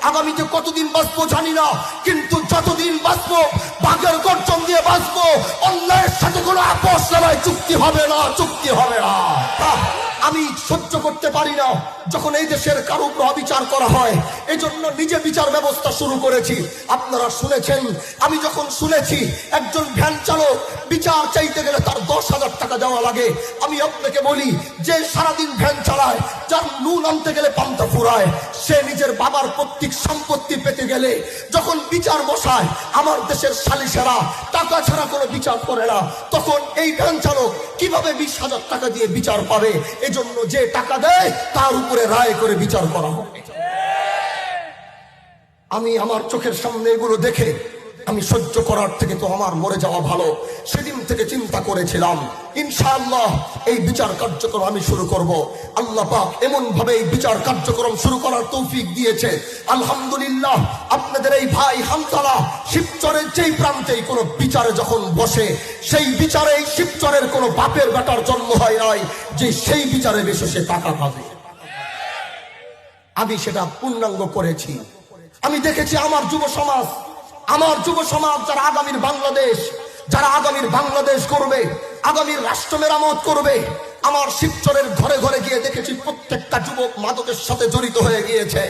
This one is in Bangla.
আগামীতে কতদিন বাঁচবো জানি না, কিন্তু যতদিন বাঁচবো বাঘের গর্জন দিয়ে বাঁচবো। অন্যায়ের সাথে কোনো আপোষ নয়, চুক্তি হবে না, চুক্তি হবে না। আমি সহ্য করতে পারি না যখন এই দেশের কারো উপর অবিচার করা হয়। এজন্য নিজে বিচার ব্যবস্থা শুরু করেছি। আপনারা শুনেছেন, আমি যখন শুনেছি একজন ভ্যান চালক বিচার চাইতে গেলে তার 10,000 টাকা দেওয়া লাগে, আমি আপনাকে বলি, যে সারাদিন ভ্যান চালায়, যার নুন আনতে গেলে পান্তা ফুরায়, সে নিজের বাবার পৈতৃক সম্পত্তি পেতে গেলে যখন বিচার বসায়, আমার দেশের সালিশেরা টাকা ছাড়া কোনো বিচার করে না, তখন এই ভ্যান চালক কিভাবে 20,000 টাকা দিয়ে বিচার পাবে? এজন্য যে টাকা দেয় তার উপরে রায় করে বিচার করা হবে। আমি আমার চোখের সামনে এগুলো দেখে আমি সহ্য করার থেকে তো আমার মরে যাওয়া ভালো। সেদিন থেকে চিন্তা করেছিলাম, ইনশাআল্লাহ এই বিচার কার্যক্রম আমি শুরু করব। আল্লাহ পাক এমন ভাবে এই বিচার কার্যক্রম শুরু করার তৌফিক দিয়েছে, আলহামদুলিল্লাহ। আপনাদের এই ভাই হামজালা শিবচরের যেই প্রান্তেই কোনো বিচারে যখন বসে, সেই বিচারে এই শিবচরের কোনো বাপের বেটার জন্ম হয় নাই যে সেই বিচারে বেশি সে টাকা পাবে। আমি সেটা পূর্ণাঙ্গ করেছি। আমি দেখেছি আমার যুব সমাজ যারা আগামীর বাংলাদেশ করবে, আগামীর রাষ্ট্র মেরামত করবে, আমার শিবচরের ঘরে ঘরে গিয়ে দেখেছি প্রত্যেকটা যুবক মাদকের সাথে জড়িত হয়ে গিয়েছে।